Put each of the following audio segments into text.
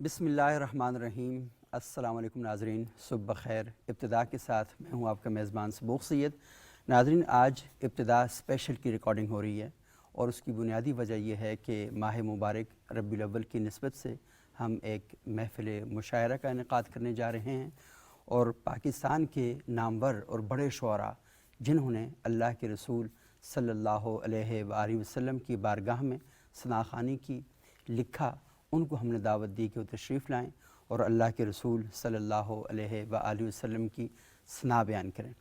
بسم اللہ الرحمن الرحیم۔ السلام علیکم ناظرین، صبح بخیر۔ ابتدا کے ساتھ میں ہوں آپ کا میزبان صبوغ سید۔ ناظرین، آج ابتدا اسپیشل کی ریکارڈنگ ہو رہی ہے اور اس کی بنیادی وجہ یہ ہے کہ ماہ مبارک ربیع الاول کی نسبت سے ہم ایک محفل مشاعرہ کا انعقاد کرنے جا رہے ہیں اور پاکستان کے نامور اور بڑے شعراء جنہوں نے اللہ کے رسول صلی اللہ علیہ وآلہ وسلم کی بارگاہ میں ثناخوانی کی، لکھا، ان کو ہم نے دعوت دی کہ وہ تشریف لائیں اور اللہ کے رسول صلی اللہ علیہ وآلہ وسلم کی ثنا بیان کریں۔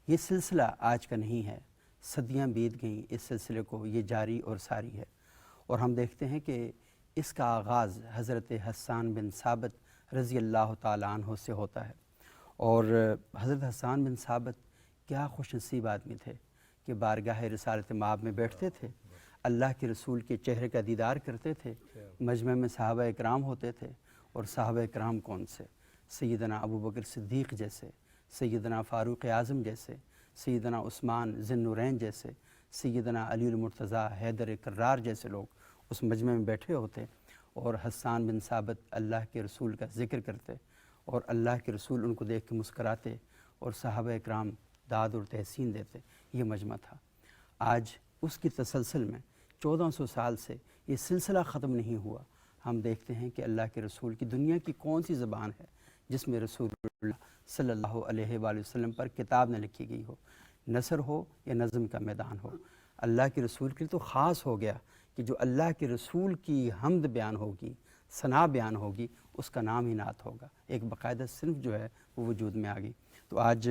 یہ سلسلہ آج کا نہیں ہے، صدیاں بیت گئیں اس سلسلے کو، یہ جاری اور ساری ہے۔ اور ہم دیکھتے ہیں کہ اس کا آغاز حضرت حسان بن ثابت رضی اللہ تعالیٰ عنہ سے ہوتا ہے۔ اور حضرت حسان بن ثابت کیا خوش نصیب آدمی تھے کہ بارگاہ رسالت مآب میں بیٹھتے تھے، اللہ کے رسول کے چہرے کا دیدار کرتے تھے، مجمع میں صحابہ اکرام ہوتے تھے۔ اور صحابہ اکرام کون سے؟ سیدنا ابو بکر صدیق جیسے، سیدنا فاروق اعظم جیسے، سیدنا عثمان ذی النورین جیسے، سیدنا علی المرتضیٰ حیدر کرار جیسے لوگ اس مجمع میں بیٹھے ہوتے اور حسان بن ثابت اللہ کے رسول کا ذکر کرتے اور اللہ کے رسول ان کو دیکھ کے مسکراتے اور صحابہ اکرام داد اور تحسین دیتے۔ یہ مجمع تھا۔ آج اس کی تسلسل میں 1400 سال سے یہ سلسلہ ختم نہیں ہوا۔ ہم دیکھتے ہیں کہ اللہ کے رسول کی دنیا کی کون سی زبان ہے جس میں رسول اللہ صلی اللہ علیہ وآلہ وسلم پر کتاب نہ لکھی گئی ہو، نثر ہو یا نظم کا میدان ہو۔ اللہ کے رسول کے لیے تو خاص ہو گیا کہ جو اللہ کے رسول کی حمد بیان ہوگی، ثنا بیان ہوگی، اس کا نام ہی نعت ہوگا۔ ایک باقاعدہ صنف جو ہے وہ وجود میں آ گئی۔ تو آج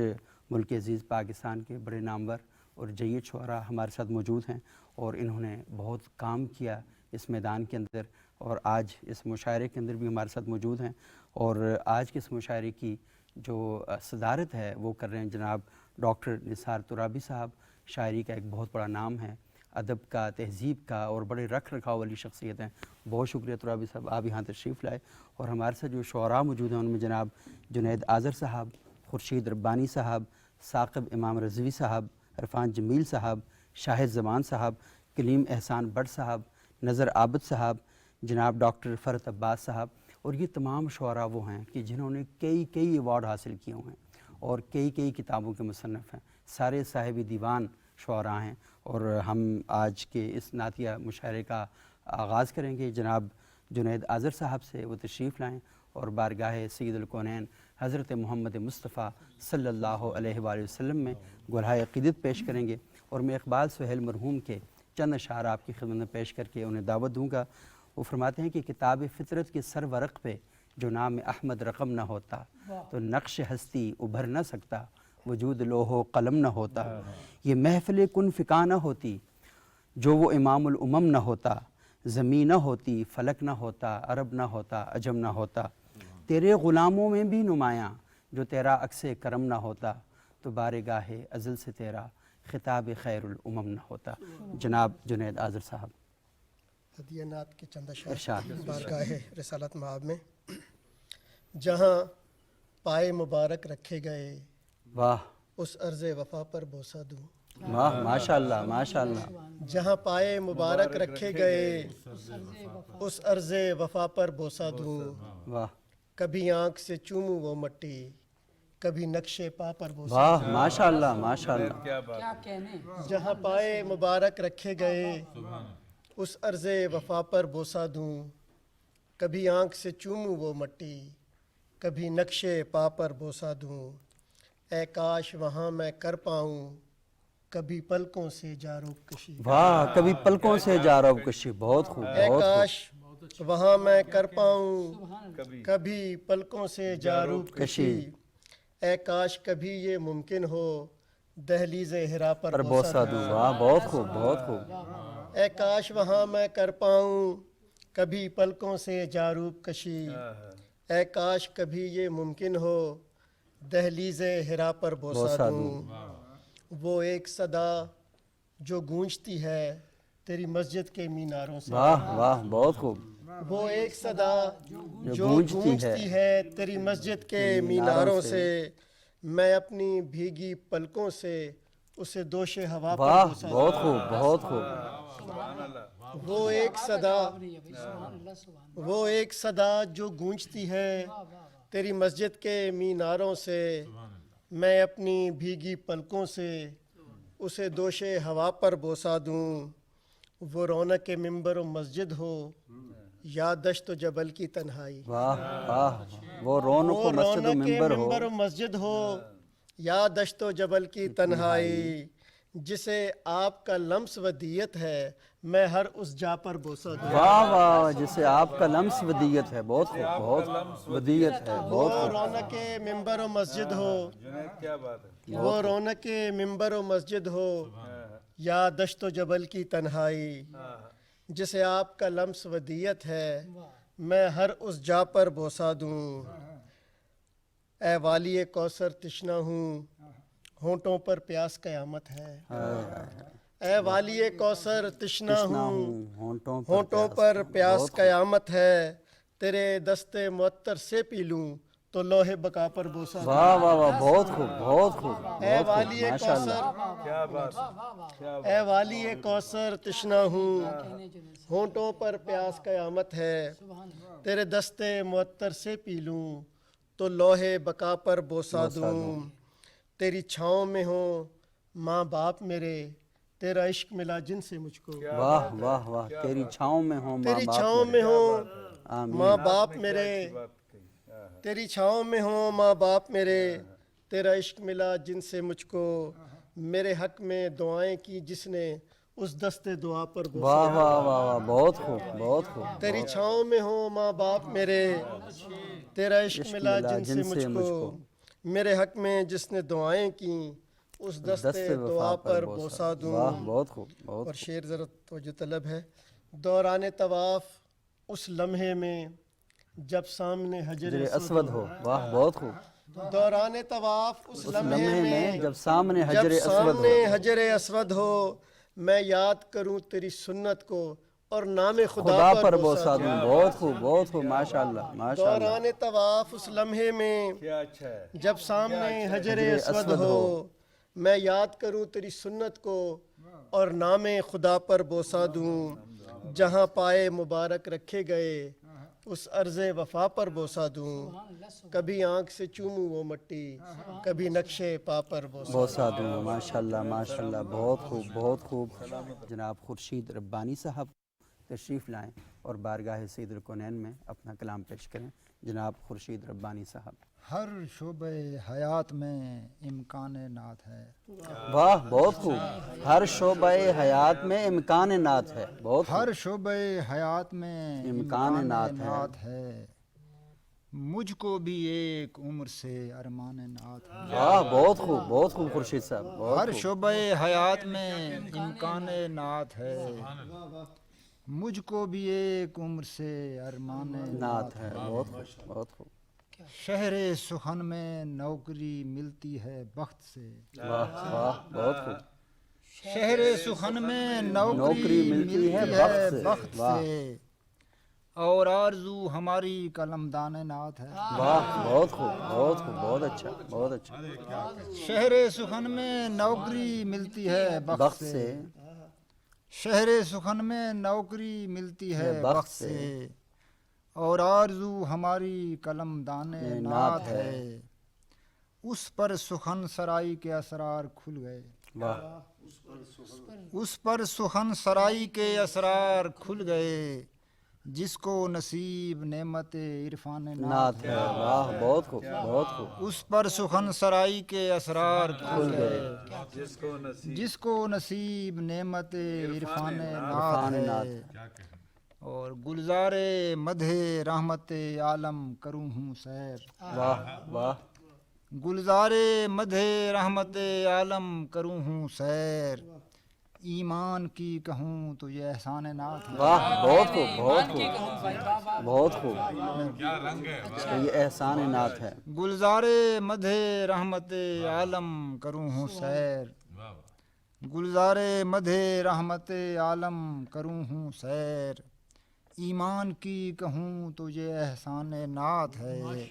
ملک عزیز پاکستان کے بڑے نامور اور جید شعراء ہمارے ساتھ موجود ہیں اور انہوں نے بہت کام کیا اس میدان کے اندر اور آج اس مشاعرے کے اندر بھی ہمارے ساتھ موجود ہیں۔ اور آج کے اس مشاعرے کی جو صدارت ہے وہ کر رہے ہیں جناب ڈاکٹر نثار ترابی صاحب۔ شاعری کا ایک بہت بڑا نام ہے، ادب کا، تہذیب کا اور بڑے رکھ رکھاؤ والی شخصیت ہیں۔ بہت شکریہ ترابی صاحب، آپ یہاں تشریف لائے۔ اور ہمارے ساتھ جو شعراء موجود ہیں ان میں جناب جنید آذر صاحب، خورشید ربانی صاحب، ثاقب امام رضوی صاحب، عرفان جمیل صاحب، شاہد زمان صاحب، کلیم احسان بٹ صاحب، نظر عابد صاحب، جناب ڈاکٹر فرت عباس صاحب۔ اور یہ تمام شعراء وہ ہیں کہ جنہوں نے کئی ایوارڈ حاصل کیے ہوئے ہیں اور کئی کتابوں کے مصنف ہیں، سارے صاحب دیوان شعراء ہیں۔ اور ہم آج کے اس نعتیہ مشاعرے کا آغاز کریں گے جناب جنید آذر صاحب سے، وہ تشریف لائیں اور بارگاہ سید الکونین حضرت محمد مصطفیٰ صلی اللہ علیہ وآلہ وسلم میں گلہائے عقیدت پیش کریں گے۔ اور میں اقبال سہیل مرحوم کے چند اشعار آپ کی خدمت میں پیش کر کے انہیں دعوت دوں گا۔ وہ فرماتے ہیں کہ کتاب فطرت کے سر ورق پہ جو نام احمد رقم نہ ہوتا تو نقش ہستی ابھر نہ سکتا، وجود لوح و قلم نہ ہوتا۔ یہ محفل کن فکا نہ ہوتی جو وہ امام الامم نہ ہوتا، زمین نہ ہوتی، فلک نہ ہوتا، عرب نہ ہوتا، عجم نہ ہوتا۔ تیرے غلاموں میں بھی نمایاں جو تیرا عکس کرم نہ ہوتا، تو بارگاہ ازل سے تیرا خطاب خیر الامم نہ ہوتا۔ جناب جنید آذر صاحب۔ ہدیہ نعت کے چند اشعار بارگاہ رسالت مآب میں۔ جہاں پائے مبارک رکھے گئے، واہ اس عرض وفا پر بوسہ دوں۔ واہ، ماشاء اللہ ماشاء اللہ۔ جہاں پائے مبارک رکھے گئے، اس عرض وفا پر بوسہ دوں۔ واہ کبھی آنکھ سے چوموں وہ مٹی، کبھی نقش پا پر بوسہ واہ، ماشاء اللہ ماشاء اللہ۔ دوں۔ جہاں پائے مبارک رکھے گئے، اس عرض وفا پر بوسہ دوں۔ کبھی آنکھ سے چوموں وہ مٹی، کبھی نقش پا پر بوسہ دوں۔ اے کاش وہاں میں کر پاؤں کبھی پلکوں سے جاروب کشی۔ واہ، کبھی پلکوں سے جاروب کشی۔ بہت خوب اے بہت خوب۔ کاش وہاں میں کر پاؤں کبھی پلکوں سے جاروب کشی۔ اے کاش کبھی یہ ممکن ہو دہلیز ہرا پر بوسہ دوں۔ واہ، بہت خوب بہت خوب۔ اے کاش وہاں میں کر پاؤں کبھی پلکوں سے جاروب کشی۔ اے کاش کبھی یہ ممکن ہو دہلیز ہرا پر بوسہ دوں۔ وہ ایک صدا جو گونجتی ہے تیری مسجد کے میناروں سے۔ واہ واہ، بہت خوب۔ وہ ایک صدا جو گونجتی ہے تیری مسجد کے میناروں سے، میں اپنی بھیگی پلکوں سے اسے دوش ہوا پر واہ، بوسہ دوں۔ بہت خوب بہت خوب۔ وہ ایک صدا وہ ایک صدا جو گونجتی ہے تیری مسجد کے میناروں سے، میں اپنی بھیگی پلکوں سے اسے دوش ہوا پر بوسہ دوں۔ وہ رونق ممبر و مسجد ہو یا دشت و جبل کی تنہائی، واہ واہ، وہ رونق وہ و مسجد و رونق ممبر ہو، ممبر و مسجد ہو یا دشت و جبل کی تنہائی، جسے آپ کا لمس ودیت ہے میں ہر اس جا پر بوسہ دوں۔ واہ واہ، جسے آپ کا لمس ودیت ہے، بہت خوب، بہت ودیت ہے، وہ بہت خوب، رونق ممبر و مسجد ہو، کیا بات ہے، وہ رونق ممبر و مسجد ہو یا دشت و جبل کی تنہائی، جسے آپ کا لمس ودیت ہے میں ہر اس جا پر بوسہ دوں۔ اے والی کوثر تشنا ہوں، ہونٹوں پر پیاس قیامت ہے۔ اے والی کوثر تشنا ہوں، ہونٹوں پر پیاس قیامت ہے، تیرے دست معطر سے پی لوں تو لوح بقا پر بوسہ دوں۔ واہ واہ واہ، بہت خوب، بہت خوب، اے بہت خوب، والی ماشاء اللہ، کوثر کیا بات ہے، اے والی کوثر تشنا ہوں، ہونٹوں پر پیاس قیامت ہے، تیرے دست معطر سے پی لوں تو لوح بقا پر بوسہ دوں۔ تیری چھاؤں میں ہوں ماں باپ میرے، تیرا عشق ملا جن سے مجھ کو، واہ واہ واہ، تیری چھاؤں میں ہوں ماں تیری باپ چھاؤں میرے، میں ہوں آمین، ماں باپ میرے، بات کہی، تیری چھاؤں میں ہوں ماں باپ میرے، تیرا عشق ملا جن سے مجھ کو، میرے حق میں دعائیں کی جس نے اس دست دعا پر بوسہ واہ دیا۔ واہ واہ واہ، بہت خوب، بہت خوب، تیری چھاؤں میں ہوں ماں باپ میرے، تیرا عشق ملا جن سے مجھ کو، میرے حق میں جس نے دعائیں کیں اس دست دعا پر بوسہ دوں۔ واہ، بہت خوب، بہت اور شعر ذرا توجہ طلب ہے۔ دوران طواف اس لمحے میں جب سامنے حجر خوب، اسود اسود ہو، واہ، بہت خوب، دوران طواف اس لمحے لمحے میں میں جب سامنے جب حجر اسود ہو، سامنے حجر اسود ہو، میں یاد کروں تیری سنت کو اور نام خدا پر بوسہ دوں، بہت خوب، بہت خوب، ماشاء اللہ، ماشاء اللہ، دوران طواف اس لمحے میں کیا اچھا ہے، جب سامنے حجر اسود ہو، میں یاد کروں تیری سنت کو اور نام خدا پر بوسہ دوں۔ جہاں پائے مبارک رکھے گئے اس عرض وفا پر بوسہ دوں، کبھی آنکھ سے چوموں وہ مٹی، کبھی نقش پا پر بوسہ دوں، ماشاء اللہ، ماشاء اللہ، بہت خوب، بہت خوب۔ جناب خورشید ربانی صاحب تشریف لائیں اور بارگاہ سید الکونین میں اپنا کلام پیش کریں۔ جناب خورشید ربانی صاحب۔ ہر شعبہ حیات میں امکان نعت ہے، واہ، بہت خوب، ہر شعبہ حیات میں امکان نعت ہے، بہت خوب، ہر شعبہ حیات میں امکان نعت ہے، نعت ہے، مجھ کو بھی ایک عمر سے ارمان نعت ہے۔ واہ، بہت خوب، بہت خوب خورشید صاحب، بہت ہر خوب، شعبہ حیات میں امکان نعت ہے، مجھ کو بھی ایک عمر سے ارمان نعت ہے، بہت خوب، بہت خوب، شہر سخن میں نوکری ملتی ہے بخت سے، واہ واہ، بہت خوب، شہر سخن میں نوکری نوکری ملتی ملتی ہے ہے بخت بخت سے، واہ سے، اور آرزو ہماری قلمدان نعت ہے۔ واہ، بہت خوب، بہت خوب، بہت اچھا، بہت اچھا، شہر سخن میں نوکری ملتی ہے بخت بخت سے، سے، شہر سخن میں نوکری ملتی ہے بخت سے، اور آرزو ہماری قلمدان نعت ہے، اس پر سخن سرائی کے اسرار کھل گئے، واہ، اس پر سخن سرائی کے اسرار کھل گئے، جس کو نصیب نعمت عرفان نعت نعت ہے، واہ، بہت خوب، بہت خوب، اس پر سخن سرائی کے اسرار کھل گئے، جس کو نصیب نعمت عرفان نعت عرفان نعت ہے، اور گلزار مدح رحمت عالم کروں ہوں سیر، واہ واہ، گلزار مدح رحمت عالم کروں ہوں سیر، ایمان کی کہوں تو یہ احسان نعت ہے، واہ، بہت خوب، بہت خوب، بہت خوب، تو یہ احسان نعت ہے، گلزار مدح رحمت عالم کروں ہوں سیر، گلزار مدح رحمت عالم کروں ہوں سیر، ایمان کی کہوں تو یہ احسان نعت ہے،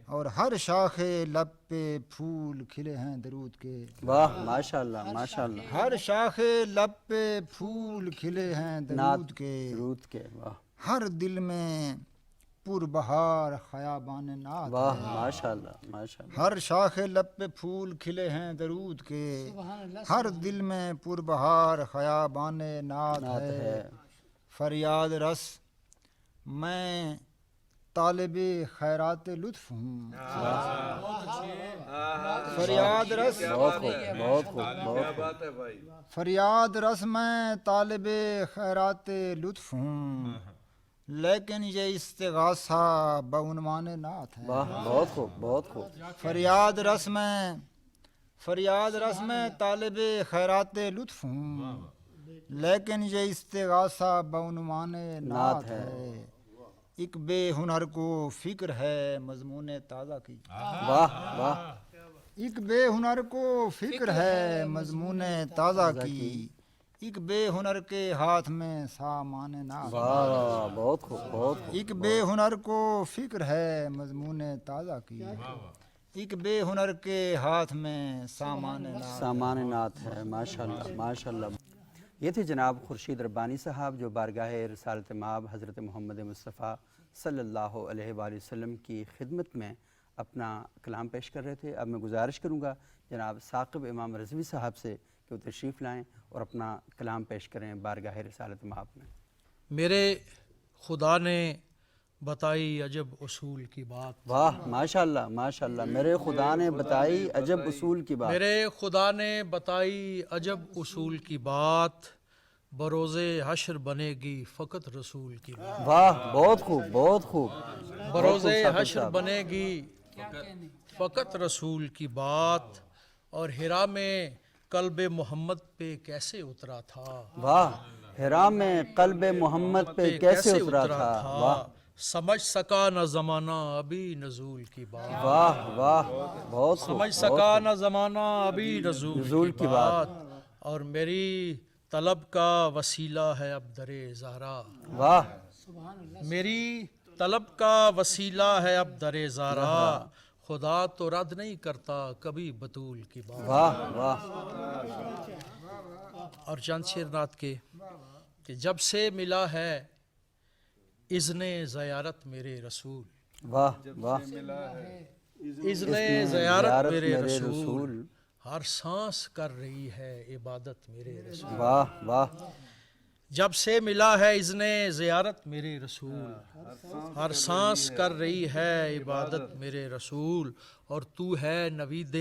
اور ہر شاخ لب پہ پھول کھلے ہیں درود کے، واہ ماشاء اللہ ماشاء اللہ، ہر شاخ لب پہ پھول کھلے ہیں درود کے، درود کے، واہ ہر دل میں پر بہار خیابان نعت واہ ہے، ماشاء اللہ ماشاء اللہ، ہر شاخ لب پہ پھول کھلے ہیں درود کے، ہر دل میں پر بہار خیابان نعت ہے، فریاد رس میں طالب خیرات لطف ہوں، فریاد رس بہت خوب بہت خوب بہت کیا بات ہے بھائی، فریاد رس میں طالب خیرات لطف ہوں، لیکن یہ استغاثہ بعنوان نعت ہے، واہ بہت خوب بہت خوب، فریاد رس میں طالب خیرات لطف ہوں، لیکن یہ استغاثہ بعنوان نعت ہے، ایک بے ہنر کو فکر ہے مضمون تازہ کی، واہ واہ ایک بے ہنر کو فکر ہے مضمون تازہ کی، ایک بے ہنر کے ہاتھ میں سامان نعت، واہ بہت خوب بہت خوب، ایک بے ہنر کو فکر ہے مضمون تازہ کی، ایک بے ہنر کے ہاتھ میں سامان نعت، سامان نعت ہے، ماشاء اللہ ماشاء اللہ۔ یہ تھے جناب خورشید ربانی صاحب جو بارگاہ رسالت مآب حضرت محمد مصطفیٰ صلی اللہ علیہ وآلہ وسلم کی خدمت میں اپنا کلام پیش کر رہے تھے۔ اب میں گزارش کروں گا جناب ثاقب امام رضوی صاحب سے کہ وہ تشریف لائیں اور اپنا کلام پیش کریں بارگاہ رسالت مآب میں۔ میرے خدا نے بتائی عجب اصول کی بات، واہ ماشاء اللہ ماشاء اللہ، میرے خدا نے بتائی عجب اصول کی بات، میرے خدا نے بتائی عجب اصول کی بات، بروز حشر بنے گی فقط رسول کی بات، واہ بہت خوب بہت خوب، بروز بہت خوب ثاقب حشر صاحب۔ بنے گی فقط رسول کی بات، اور ہرا میں قلب محمد پہ کیسے اترا تھا، واہ حرام میں قلب محمد پہ کیسے اترا تھا، واہ سمجھ سکا نہ زمانہ ابھی نزول کی بات، واہ واہ بہت خوب، سمجھ سکا نہ زمانہ ابھی نزول نزول کی کی بات، اور میری طلب کا وسیلہ ہے اب در زہرا، واہ میری طلب کا وسیلہ ہے اب در زہرا، خدا تو رد نہیں کرتا کبھی بطول کی بات، واہ واہ اور چند شعر نعت کے کہ جب سے ملا ہے اذن زیارت میرے رسول، واہ واہ، اذن زیارت میرے رسول، ہر سانس کر رہی ہے عبادت میرے رسول، واہ واہ جب سے ملا ہے اذن زیارت میرے رسول، ہر سانس کر رہی ہے عبادت میرے رسول، اور تو ہے نوید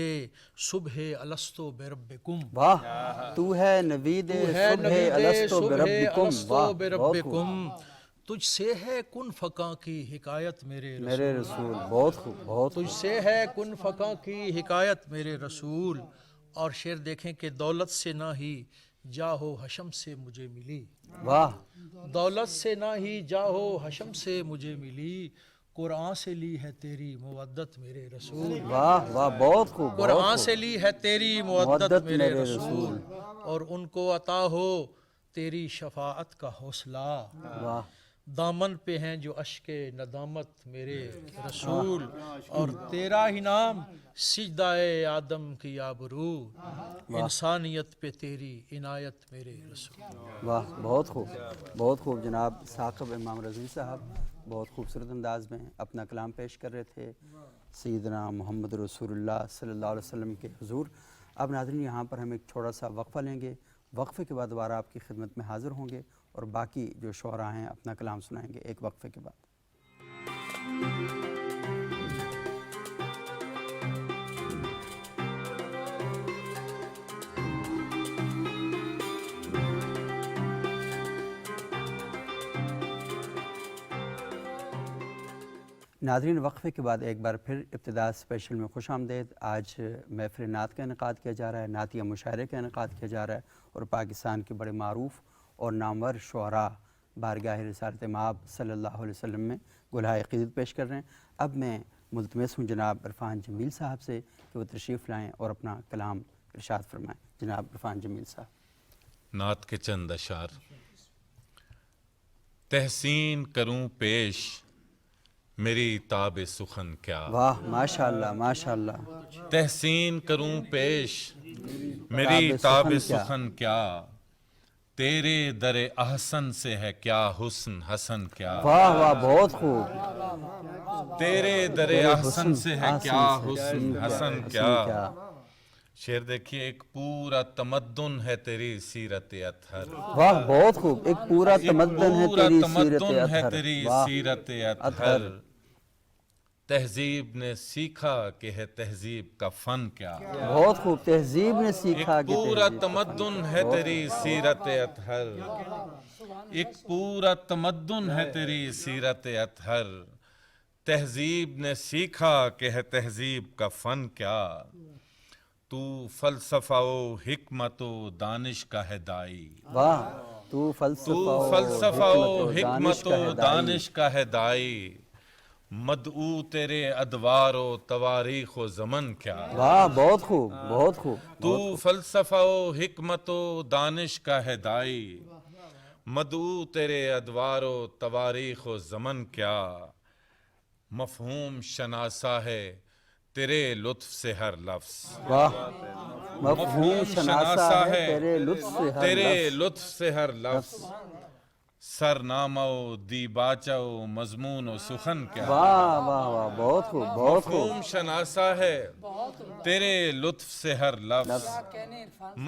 صبح الستو بربکم، واہ تو ہے نوید تو ہے صبح نوید الستو صبح بربکم، الستو واہ بہت خوب، بربکم، تجھ سے ہے کن فقاں کی حکایت میرے رسول، میرے رسول بہت خوب بہت خوب، تجھ سے ہے کن فقاں کی حکایت میرے رسول، اور شعر دیکھیں کہ دولت سے نہ ہی جاہو حشم سے مجھے ملی، واہ دولت سے نہ ہی جاہو حشم سے مجھے ملی، قرآن سے لی ہے تیری مودت میرے رسول، واہ واہ بہت خوب، بہت قرآن خوب، سے لی ہے تیری مودت میرے رسول، اور ان کو عطا ہو تیری شفاعت کا حوصلہ، واہ دامن پہ ہیں جو اشک ندامت میرے رسول، اور تیرا ہی نام سجدہ آدم کی آبرو، انسانیت پہ تیری عنایت میرے رسول، واہ بہت خوب بہت خوب۔ جناب ثاقب امام رضوی صاحب بہت خوبصورت انداز میں اپنا کلام پیش کر رہے تھے سیدنا محمد رسول اللہ صلی اللہ علیہ وسلم کے حضور۔ اب ناظرین یہاں پر ہم ایک چھوٹا سا وقفہ لیں گے، وقفے کے بعد دوبارہ آپ کی خدمت میں حاضر ہوں گے اور باقی جو شعراء ہیں اپنا کلام سنائیں گے ایک وقفے کے بعد۔ ناظرین وقفے کے بعد ایک بار پھر ابتدا اسپیشل میں خوش آمدید۔ آج محفل نعت کا انعقاد کیا جا رہا ہے، نعتیہ مشاعرے کا انعقاد کیا جا رہا ہے، اور پاکستان کے بڑے معروف اور نامور شعراء بارگاہ رسالت مآب صلی اللہ علیہ وسلم میں گلہائے عقیدت پیش کر رہے ہیں۔ اب میں ملتمس ہوں جناب عرفان جمیل صاحب سے کہ وہ تشریف لائیں اور اپنا کلام ارشاد فرمائیں۔ جناب عرفان جمیل صاحب۔ نعت کے چند اشعار۔ تحسین کروں پیش میری تاب سخن کیا، واہ ماشاء اللہ ماشاء اللہ، تحسین کروں پیش میری تاب سخن کیا، تیرے در احسن سے ہے کیا حسن حسن کیا، واہ واہ بہت خوب، تیرے در احسن سے ہے کیا حسن حسن کیا۔ شعر دیکھیے، ایک پورا تمدن ہے تیری سیرت اطہر، واہ بہت خوب، ایک پورا تمدن ہے پورا تیری تمدن سیرت ہے اطہر، تیری واہ سیرت اطہر، تہذیب نے سیکھا کہ ہے تہذیب کا فن کیا، بہت خوب، تہذیب نے ایک سیکھا کہ پورا تہذیب کا تمدن ہے تیری سیرت اطہر، ایک پورا تمدن ہے تیری سیرت اطہر، تہذیب نے سیکھا کہ ہے تہذیب کا فن کیا، تو فلسفہ و حکمت و دانش کا ہے دائی، واہ تو فلسفہ و حکمت و دانش دانش کا ہے دائی، مدعو تیرے ادوار و تواریخ و زمن کیا، واہ بہت خوب بہت خوب، تو فلسفہ و حکمت و دانش کا ہے دائی، مدعو تیرے ادوار و تواریخ و زمن کیا، مفہوم شناسا ہے تیرے لطف سے ہر لفظ، واہ مفہوم شناسا ہے تیرے لطف سے ہر تیرے لفظ، لطف سے ہر لفظ، سرنامہ و دیباچہ و مضمون و سخن کیا، واہ واہ واہ بہت خوب بہت خوب، مفہوم شناسا ہے تیرے لطف سے ہر لفظ،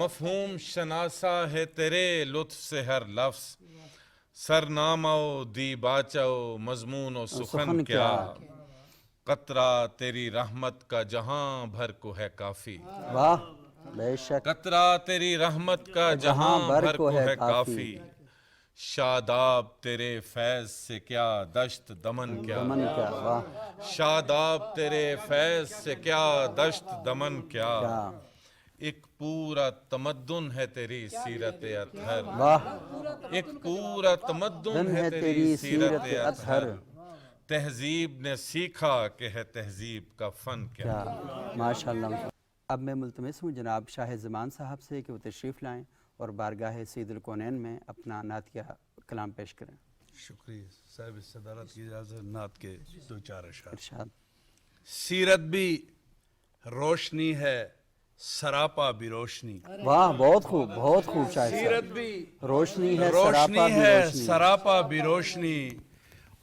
مفہوم شناسا ہے تیرے لطف سے ہر لفظ، سرنامہ و دیباچہ و مضمون و سخن کیا، قطرہ تیری رحمت کا جہاں بھر کو ہے کافی، واہ بے شک، قطرہ تیری رحمت کا جہاں بھر کو ہے کافی، شاداب تیرے فیض سے کیا دشت دمن کیا، من کیا، واہ شاداب تیرے فیض سے کیا دشت دمن کیا، ایک پورا تمدن ہے تیری سیرت اطہر، واہ ایک پورا تمدن ہے تیری سیرت اطہر، تہذیب نے سیکھا کہ ہے تہذیب کا فن کیا۔ ماشاءاللہ۔ اب میں ملتمس ہوں جناب شاہ زمان صاحب سے کہ وہ تشریف لائیں اور بارگاہ سید الکونین میں اپنا نعتیہ کلام پیش کریں۔ شکریہ صاحب صدارت کی اجازت، نعت کے دو چار اشعار۔ ارشاد۔ سیرت بھی روشنی ہے سراپا بھی روشنی، واہ بہت خوب شاہ صاحب، سیرت بھی روشنی ہے روشنی سراپا بھی ہے روشنی، سراپا بھی روشنی،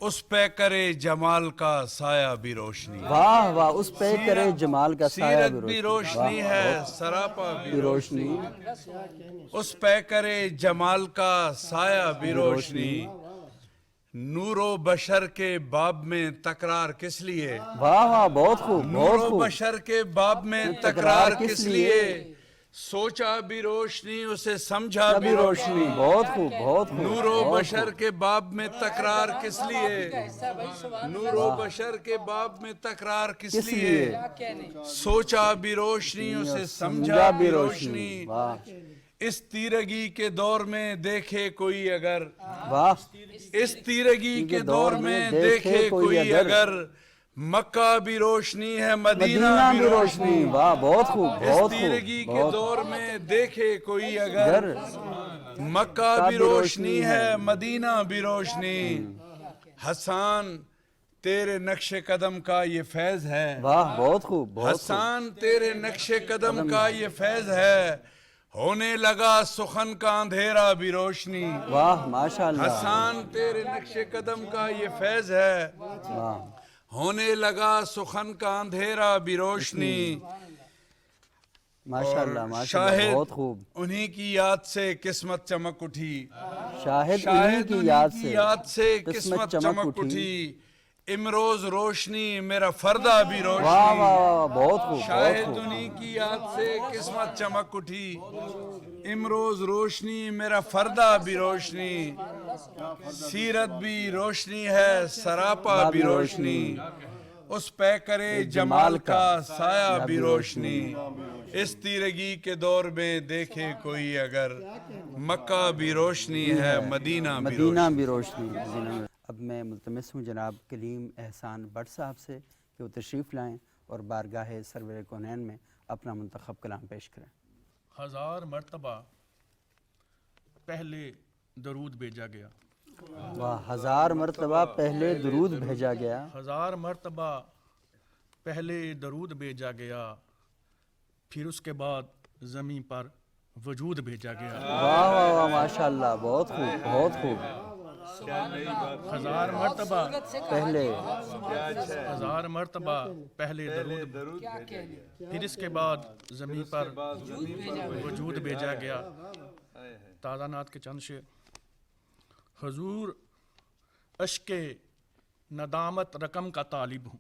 اس پہ کرے جمال کا سایہ بھی روشنی، واہ واہ اس پہ کرے جمال کا سایہ سیرت بھی بھی روشنی، روشنی ہے سراپا بھی بھی روشنی، اس پہ کرے جمال کا سایہ بھی روشنی، نور و بشر کے باب میں تکرار کس لیے، واہ واہ بہت خوب نور بہت و خوب، بشر کے باب میں تکرار کس لیے، سوچا بھی روشنی اسے سمجھا بھی بھی روشنی، بہت خوب بہت خوب، نور و بشر کے باب میں تکرار کس لیے، نور و بشر کے باب میں تکرار کس لیے، سوچا بھی روشنی اسے سمجھا بھی روشنی، واہ اس تیرگی کے دور میں دیکھے کوئی اگر، واہ اس تیرگی کے دور میں دیکھے کوئی اگر، مکہ بھی روشنی ہے مدینہ بھی روشنی، واہ بہت خوب اس بہت تیرگی خوب، کے دور میں دیکھے کوئی اگر، مکہ بھی روشنی ہے مدینہ بھی روشنی، حسان تیرے نقش قدم کا یہ فیض ہے، واہ بہت خوب بہت خوب، حسان تیرے نقش قدم کا یہ فیض ہے، ہونے لگا سخن کا اندھیرا بھی روشنی، واہ ماشاءاللہ، حسان تیرے نقش قدم کا یہ فیض ہے، واہ ہونے لگا سخن کا اندھیرا بھی روشنی، ماشاءاللہ ماشاءاللہ شاہد بہت خوب، انہی کی یاد سے قسمت چمک اٹھی، شاہد انہی شاہد کی انہی یاد کی سے قسمت چمک اٹھی، امروز روشنی میرا فردہ بھی واہ روشنی، واہ واہ بہت خوب بہت شاہد خوب، انہی کی یاد سے قسمت چمک اٹھی، امروز روشنی میرا فردہ بھی روشنی، سیرت بھی روشنی ہے سراپا بھی روشنی، اس پہ کرے جمال کا سایہ بھی روشنی، اس تیرگی کے دور میں دیکھے کوئی اگر، مکہ بھی روشنی ہے مدینہ بھی روشنی۔ مدینہ بھی روشنی، اب میں ملتمس ہوں جناب کلیم احسان بٹ صاحب سے کہ وہ تشریف لائیں اور بارگاہ سرور کونین میں اپنا منتخب کلام پیش کریں۔ 1000 مرتبہ پہلے درود بھیجا گیا، واہ، 1000 مرتبہ پہلے درود بھیجا گیا، 1000 مرتبہ پہلے درود بھیجا گیا، پھر اس کے بعد زمین پر وجود بھیجا گیا۔ واہ واہ واہ، ماشاءاللہ، بہت خوب بہت خوب۔ 1000 مرتبہ پہلے 1000 مرتبہ پہلے درود، پھر اس کے بعد زمین پر وجود بھیجا گیا۔ تازہ نعت کے چند شعر۔ حضور اشک ندامت رقم کا طالب ہوں،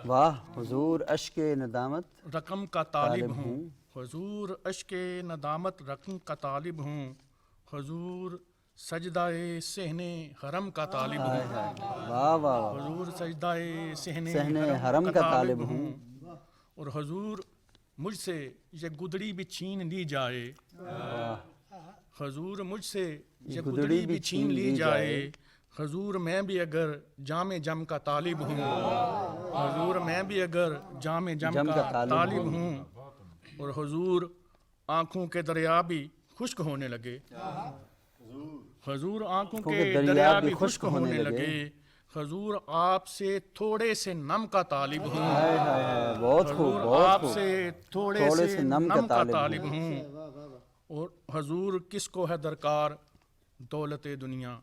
واہ، حضور اشک ندامت رقم کا طالب ہوں، حضور اشک ندامت رقم کا طالب ہوں، حضور سجدہ صحن حرم کا طالب ہوں، واہ واہ، حضور سجدہ صحن صحن حرم کا طالب ہوں، اور حضور مجھ سے یہ گدڑی بھی چھین لی جائے، حضور مجھ سے یہ گدڑی بھی چھین لی جائے، حضور میں بھی اگر جام جم کا طالب ہوں، حضور میں بھی اگر جام جم کا طالب ہوں، اور حضور آنکھوں کے دریا بھی خشک ہونے لگے، حضور آنکھوں کے دریا بھی خشک ہونے لگے، حضور آپ سے تھوڑے سے نم کا طالب ہوں، بہت خوب حضور بہت آپ خوب۔ سے تھوڑے سے نم کا طالب ہوں، اور حضور کس کو ہے درکار دولت دنیا،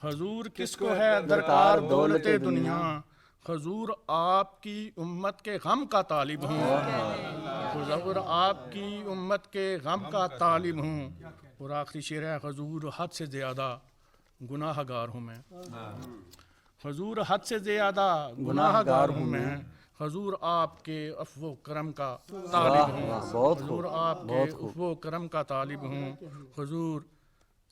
حضور کس کو ہے درکار دولت دنیا، حضور آپ کی امت کے غم کا طالب ہوں، حضور آپ کی امت کے غم کا طالب ہوں، اور آخری شعر ہے حضور حد سے زیادہ گناہ گار ہوں میں، حضور حد سے زیادہ گناہ گار ہوں میں، حضور آپ کے عفو و کرم کا طالب ہوں، حضور آپ کے عفو و کرم کا طالب ہوں، حضور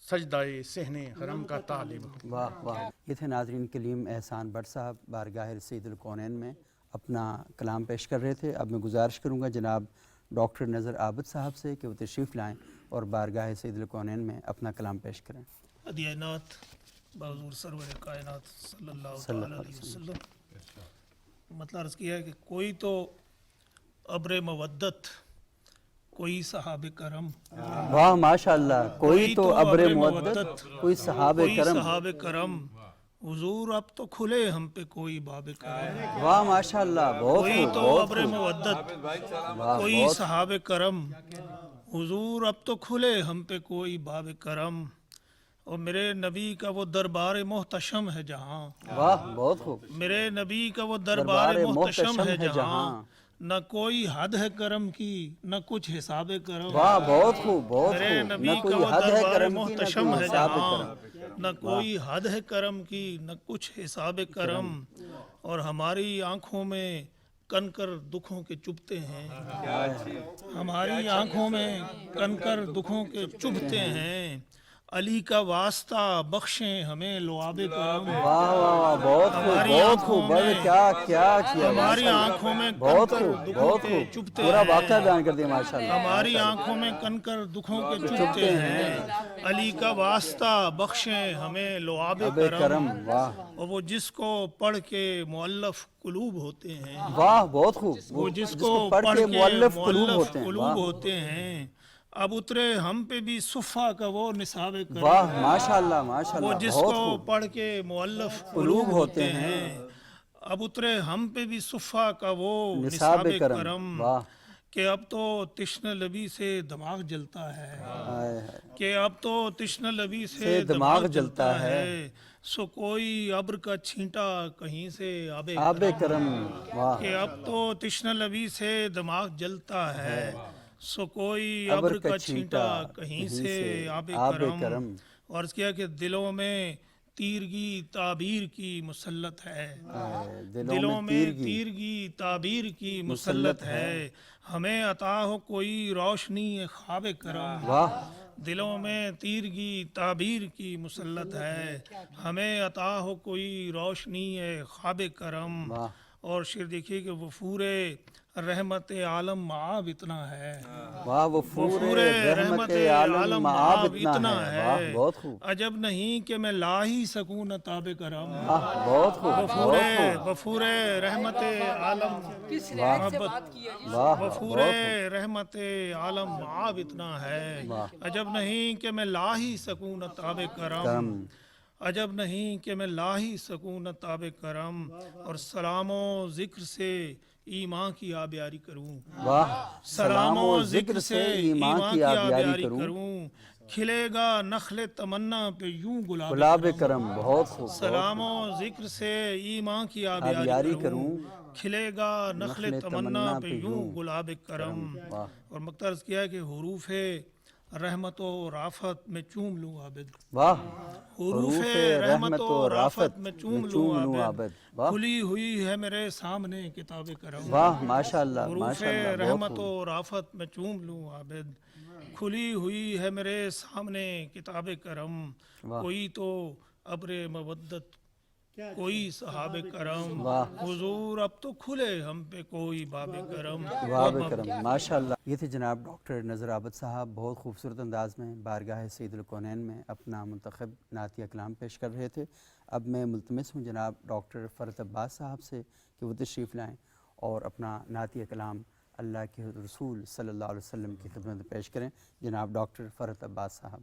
سجدہ صحن حرم کا طالب ہوں۔ واہ واہ۔ یہ تھے ناظرین کلیم احسان بٹ صاحب بارگاہ سید الکونین میں اپنا کلام پیش کر رہے تھے۔ اب میں گزارش کروں گا جناب ڈاکٹر نذر عابد صاحب سے کہ وہ تشریف لائیں اور بارگاہ سید الکونین میں اپنا کلام پیش کریں۔ ہدیہ نعت بحضور سرور کائنات صلی اللہ تعالی علیہ وسلم۔ مطلب عرض کیا ہے کہ کوئی تو ابر مودت، کوئی صحابہ کرم، واہ ماشاءاللہ، کوئی تو ابر مودت، کوئی صحابہ کوئی کرم، صحابہ کرم، حضور اب تو کھلے ہم پہ کوئی باب کرم، واہ ماشاءاللہ، بہت کوئی خوب تو بہت ابر خوب۔ مودت، واہ، کوئی بہت صحابہ کرم، حضور اب تو کھلے ہم پہ کوئی باب کرم، اور میرے نبی کا وہ دربار محتشم ہے جہاں، واہ، بہت خوب۔ میرے نبی کا وہ دربار محتشم ہے جہاں، نہ کوئی حد ہے کرم کی نہ کچھ حساب کرم، واہ، بہت خوب بہت میرے خوب۔ نبی نہ کا کوئی وہ حد ہے دربار کرم کی نہ محتشم کوئی ہے حساب جہاں، کرم۔ نہ کوئی حد ہے کرم کی نہ کچھ حساب کرم، اور ہماری آنکھوں میں کنکر دکھوں کے چبھتے ہیں، ہماری آنکھوں میں کنکر دکھوں کے چبھتے ہیں، علی کا واسطہ بخشیں ہمیں لعاب کرم، واہ واہ واہ، بہت خوب ہماری بہت آنکھوں خوب۔ بڑے میں کیا کیا کیا ہماری ماشاءاللہ۔ آنکھوں میں بہت کنکر خوب دکھوں بہت کے خوب، چبھتے پورا ہیں، واقعہ بیان کر دیا ماشاءاللہ۔ ہماری آنکھوں میں کنکر دکھوں کے چبھتے ہیں، علی کا واسطہ بخشیں ہمیں لعاب اب کرم، واہ اور وہ جس کو پڑھ کے مؤلف قلوب ہوتے ہیں، واہ، بہت خوب۔ وہ جس کو پڑھ کے مؤلف قلوب ہوتے ہیں، قلوب واہ ہوتے ہیں، اب اترے ہم پہ بھی صفا کا وہ نصاب کرم، واہ ماشاءاللہ ماشاءاللہ، وہ جس بہت کو خوب۔ پڑھ کے مؤلف قلوب ہوتے ہیں، اب اترے ہم پہ بھی صفا کا وہ نصاب نصاب کرم، کرم، واہ، کہ اب تو تشنہ لبی سے دماغ جلتا ہے، ہائے ہائے، کہ اب تو تشنہ لبی سے سے دماغ جلتا ہے، سو کوئی ابر کا چھینٹا کہیں سے آب آب کرم، واہ، کہ اب تو تشنہ لبی سے دماغ جلتا ہے، سو کوئی ابر ابر کا کا چھینٹا چھینٹا کہیں سے آب آب کرم، کرم۔ اور اس کیا کہ دلوں میں تیرگی تعبیر کی مسلط ہے، دلوں میں تیرگی تعبیر کی مسلط ہے، ہمیں عطا ہو کوئی روشنی خواب کرم، واہ، دلوں میں تیرگی تعبیر کی مسلط ہے، ہمیں عطا ہو کوئی روشنی خواب کرم، واہ، اور شعر دیکھیے کہ وفور رحمت عالم معاب اتنا ہے، واہ وفور رحمت عالم معاب اتنا ہے، واہ بہت خوب، عجب نہیں کہ میں لا ہی سکوں نہ تاب کرم، بہت خوب، وفور رحمت عالم واہ وفور رحمت عالم معاب اتنا ہے، عجب نہیں کہ میں لا ہی سکوں نہ تاب کرم، عجب نہیں کہ میں لا ہی سکوں نہ تاب کرم، اور سلام و ذکر سے ایمان کی آبیاری کروں، واہ سلام و ذکر سے ایمان کی آبیاری کروں، کھلے گا نخل تمنا پہ یوں گلاب کرم، بہت خوب، سلام و ذکر سے ایمان کی آبیاری کروں، کھلے گا نخل تمنا پہ یوں گلاب کرم، اور مقترض کیا ہے کہ حروف رحمت و رافت میں چوم لوں عابد، واہ حروف رحمت و رافت میں چوم لوں عابد، کھلی ہوئی ہے میرے سامنے کتاب کرم، واہ ماشاء اللہ، حروف ماشاء اللہ، رحمت و رافت میں چوم لوں عابد، کھلی ہوئی ہے میرے سامنے کتاب کرم، کوئی تو ابر مودت کوئی صحاب کرم، حضور اب تو کھلے ہم پہ کوئی باب کرم، باب کرم، ماشاء اللہ۔ یہ تھے جناب ڈاکٹر نذر عابد صاحب، بہت خوبصورت انداز میں بارگاہ سید الکونین میں اپنا منتخب نعتیہ کلام پیش کر رہے تھے۔ اب میں ملتمس ہوں جناب ڈاکٹر فرت عباس صاحب سے کہ وہ تشریف لائیں اور اپنا نعتیہ کلام اللہ کے رسول صلی اللہ علیہ وسلم کی خدمت میں پیش کریں۔ جناب ڈاکٹر فرت عباس صاحب۔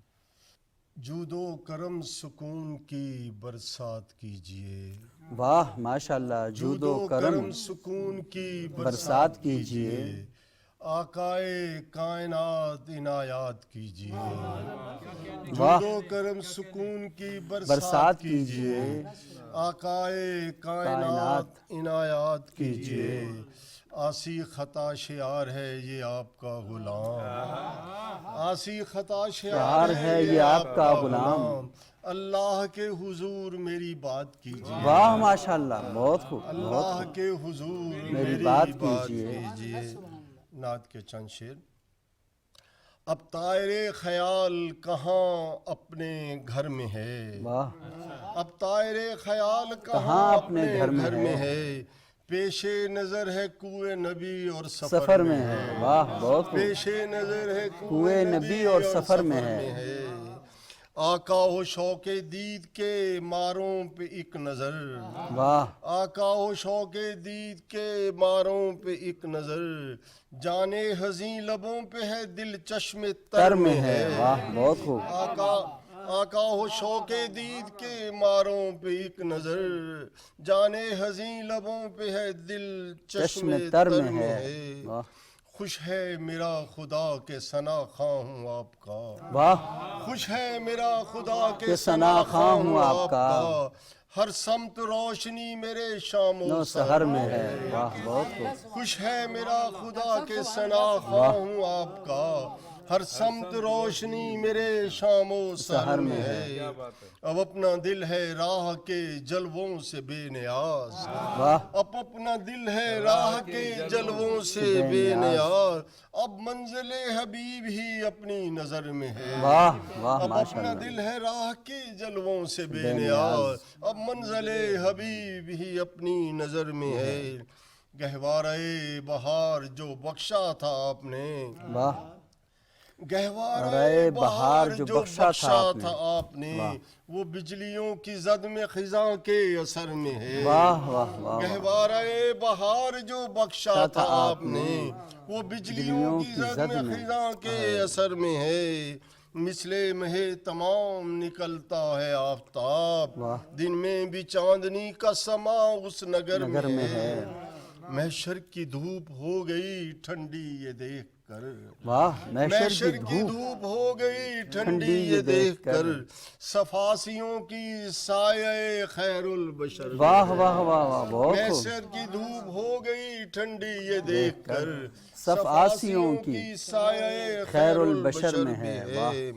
جود و کرم سکون کی برسات کیجئے، واہ ماشاء اللہ، جود و کرم سکون کی برسات کیجئے، آقائے کائنات عنایات کیجئے، جود و کرم سکون کی برسات کیجئے، آقائے کائنات عنایات کیجئے، آسی خطا شعار ہے یہ آپ کا غلام، آسی خطا شعار ہے یہ آپ کا غلام، اللہ کے حضور میری بات کیجئے، واہ ماشاء اللہ، بہت خوب، اللہ کے حضور میری بات کیجئے۔ نعت کے چند شعر۔ اب طائر خیال کہاں اپنے گھر میں ہے، واہ اب طائر خیال کہاں اپنے گھر میں ہے، پیش نظر ہے کوئے نبی اور سفر میں ہے، واہ بہت خوب، پیش نظر ہے کوئے نبی اور سفر میں ہے، آقا ہو شوق دید کے ماروں پہ ایک نظر، واہ آقا ہو شوق دید کے ماروں پہ ایک نظر، جانے حزیں لبوں پہ ہے دل چشم تر میں ہے، واہ بہت خوب، آقا ہو شوق دید کے ماروں پہ ایک نظر، جانے حزیں لبوں پہ ہے دل چشم تر میں ہے، واہ خوش ہے میرا خدا کہ ثنا خواں ہوں آپ کا، واہ خوش ہے میرا خدا کہ ثنا خواں ہوں آپ کا، ہر سمت روشنی میرے شام و سحر میں ہے، واہ بہت خوب، خوش ہے میرا خدا کہ ثنا خواں ہوں آپ کا، ہر سمت روشنی میرے شام و سحر میں ہے، اب اپنا دل ہے راہ کے جلووں سے بے نیاز، اب اپنا دل ہے راہ کے جلووں سے بے نیاز، اب منزل حبیب ہی اپنی نظر میں ہے، اب اپنا دل ہے راہ کے جلووں سے بے نیاز، اب منزل حبیب ہی اپنی نظر میں ہے، گہوارے بہار جو بخشا تھا آپ نے، گہوارے بہار جو بخشا تھا آپ نے، وہ بجلیوں کی زد میں خزاں کے اثر میں ہے، گہوارے بہار جو بخشا تھا آپ نے، وہ بجلیوں کی زد میں خزاں کے اثر میں ہے، مثل مہ تمام نکلتا ہے آفتاب، دن میں بھی چاندنی کا سما اس نگر میں ہے، محشر کی دھوپ ہو گئی ٹھنڈی یہ دیکھ کر، محشر کی دھوپ ہو گئی ٹھنڈی یہ دیکھ کر، صفاسیوں کی سایہ خیر البشر، واہ واہ واہ بہت خوب، محشر کی دھوپ ہو گئی ٹھنڈی یہ دیکھ کر، صفاسیوں کی سایہ خیر البشر میں ہے،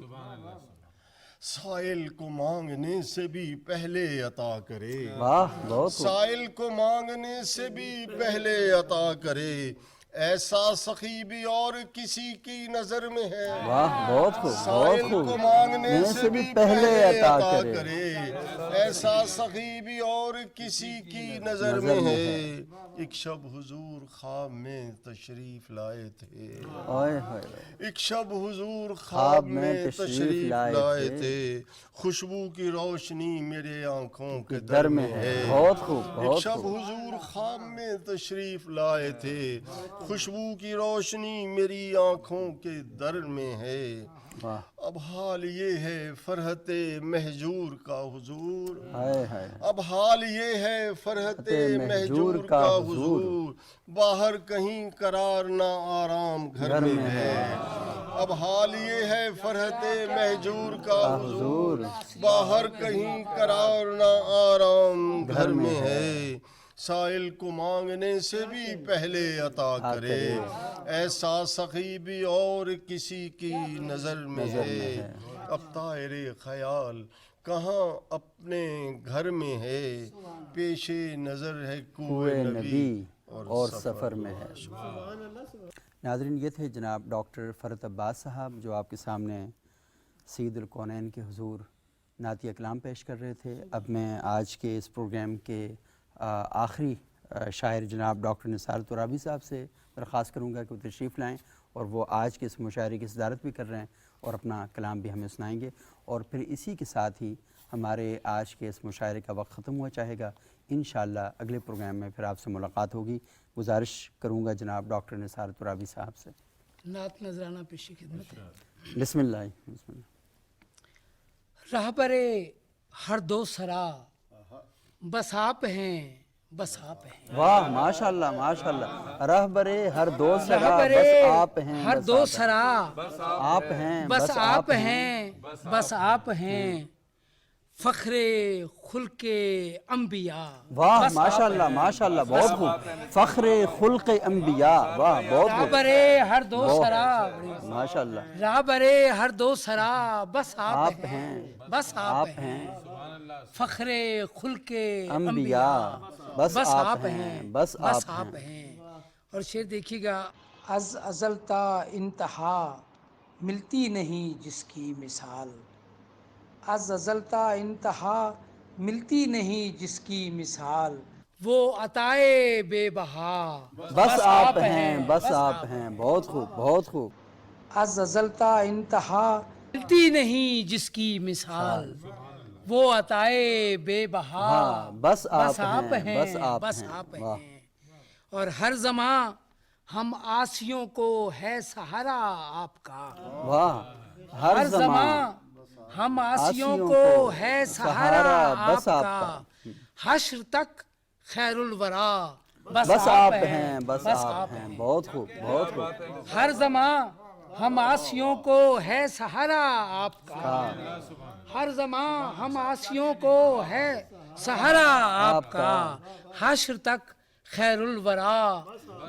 سائل کو مانگنے سے بھی پہلے عطا کرے، واہ بہت خوب، سائل کو مانگنے سے بھی پہلے عطا کرے، ایسا سخی بھی اور کسی کی نظر میں ہے، واہ بہت خوب بہت سائل خوب کو مانگنے میں سے بھی پہلے عطا عطا کرے کرے، ایسا سخی بھی اور کسی کی نظر میں ہے۔ ایک شب حضور خواب میں تشریف لائے تھے، اوئے ہوئے ایک شب حضور خواب میں تشریف لائے لائے تھے، خوشبو کی روشنی میرے آنکھوں کے در میں ہے، بہت خوب ایک بہت شب خوب حضور خواب میں تشریف لائے تھے، خوشبو کی روشنی میری آنکھوں کے در میں ہے۔ واہ اب حال یہ ہے فرحت مہجور کا حضور، ہائے ہائے اب حال یہ ہے فرحت مہجور کا حضور، باہر کہیں قرار نہ آرام گھر میں ہے۔ اب حال یہ ہے فرحت مہجور کا حضور، باہر کہیں قرار نہ آرام گھر میں ہے۔ سائل کو مانگنے سے بھی پہلے عطا کرے، ایسا سخی بھی اور کسی کی نظر میں ہے۔ اب طائر خیال کہاں اپنے گھر میں ہے، پیش نظر ہے کوئے نبی اور سفر میں ہے۔ ناظرین یہ تھے جناب ڈاکٹر فرحت عباس صاحب جو آپ کے سامنے سید الکونین کے حضور نعتیہ کلام پیش کر رہے تھے۔ اب میں آج کے اس پروگرام کے آخری شاعر جناب ڈاکٹر نثار ترابی صاحب سے درخواست کروں گا کہ وہ تشریف لائیں، اور وہ آج کے اس مشاعرے کی صدارت بھی کر رہے ہیں اور اپنا کلام بھی ہمیں سنائیں گے، اور پھر اسی کے ساتھ ہی ہمارے آج کے اس مشاعرے کا وقت ختم ہوا چاہے گا۔ انشاءاللہ اگلے پروگرام میں پھر آپ سے ملاقات ہوگی۔ گزارش کروں گا جناب ڈاکٹر نثار ترابی صاحب سے، نعت نذرانہ پیشی خدمت ہے۔ بسم اللہ بسم اللہ۔ رہبر ہر دو سرا بس آپ ہیں، بس آپ ہیں، واہ ماشاءاللہ ماشاءاللہ، رہبر ہر دو سرا رہبر بس آپ ہیں، ہر بس دو آپ ہیں۔ سرا آپ ہیں بس آپ ہیں، بس آپ ہیں، فخر خلق انبیاء۔ واہ ماشاءاللہ ماشاءاللہ بہت خوب، فخر خلق انبیاء، واہ بہت خوب، رہبر ہر دو سرا، ماشاءاللہ۔ رہبر ہر دو سرا بس آپ آپ ہیں، ہیں، بس آپ آپ ہیں، فخر خلق انبیاء، بس آپ ہیں، بس آپ آپ ہیں۔ ہیں۔ اور شعر دیکھیے گا، از ازل تا انتہا ملتی نہیں جس کی مثال، از ازل تا انتہا ملتی نہیں جس کی مثال، وہ عطائے بے بہا بس آپ ہیں، بس آپ ہیں، بہت خوب بہت خوب۔ از ازل تا انتہا ملتی نہیں جس کی مثال، وہ عطائے بے بہا ہاں بس آپ ہیں، بس آپ بس ہیں، آپ واہ ہیں۔ اور ہر زمان ہم آسیوں کو ہے سہارا آپ کا، واہ، ہر زمان ہم آسیوں کو ہے سہارا آپ کا، حشر تک خیر الورا بس آپ ہیں، بس آپ ہیں، بہت خوب بہت خوب۔ ہر زمان ہم آسیوں کو ہے سہارا آپ کا، ہر زمان ہم آسیوں کو ہے سہارا آپ کا، حشر تک خیر الورا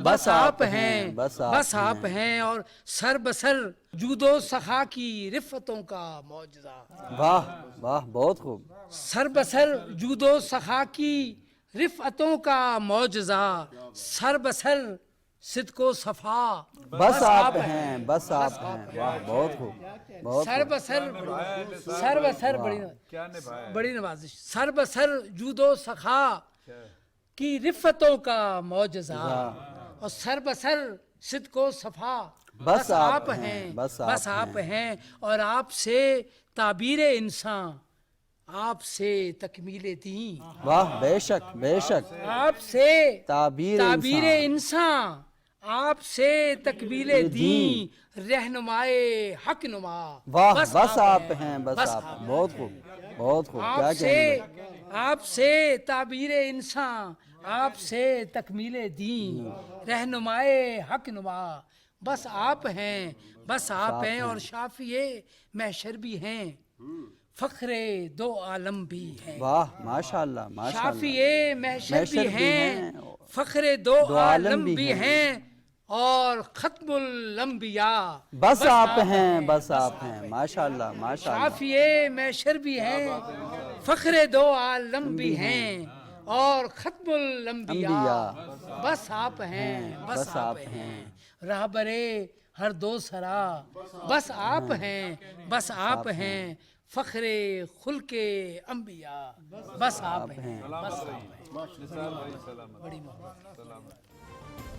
بس آپ ہیں، بس آپ ہیں۔ اور سر بسر جود و سخا کی رفتوں کا معجزہ، واہ واہ بہت خوب۔ سر بسر جود و سخا کی رفتوں کا معجزہ، سر بسر صدق و صفا بس آپ ہیں، بس آپ ہیں، واہ بہت خوب بہت سر بسر سر بسر بڑی نوازش، سر بسر جود و سخا کی رفتوں کا معجزہ، اور سر بسر صدق و صفا بس آپ ہیں، بس آپ ہیں۔ اور آپ سے تعبیر انسان، آپ سے تکمیل دین، واہ بے شک بے شک، آپ سے تعبیر انسان، آپ سے تکمیل دین، رہنمائے حق نما، واہ بس آپ ہیں، بس آپ ہیں، بہت خوب بہت خوب، کیا کہنے لگے۔ آپ سے تعبیر انسان، آپ سے تکمیل دین، رہنمائے حق نما، بس آپ ہیں، بس آپ ہیں۔ اور شافیے محشر بھی ہیں، فخر دو عالم بھی ہیں، واہ ماشاءاللہ ماشاءاللہ، شافیے محشر بھی ہیں، فخر دو عالم بھی ہیں، اور ختم الانبیاء بس آپ ہیں، بس آپ ہیں، ماشاءاللہ ماشاءاللہ، شافیے محشر بھی ہیں، فخر دو عالم بھی ہیں، اور ختم الانبیاء بس آپ ہیں بس آپ ہیں راہبرے ہر دو سرا بس آپ ہیں بس آپ ہیں فخر خلق انبیاء بس آپ ہیں بس آپ ہیں بڑی محبت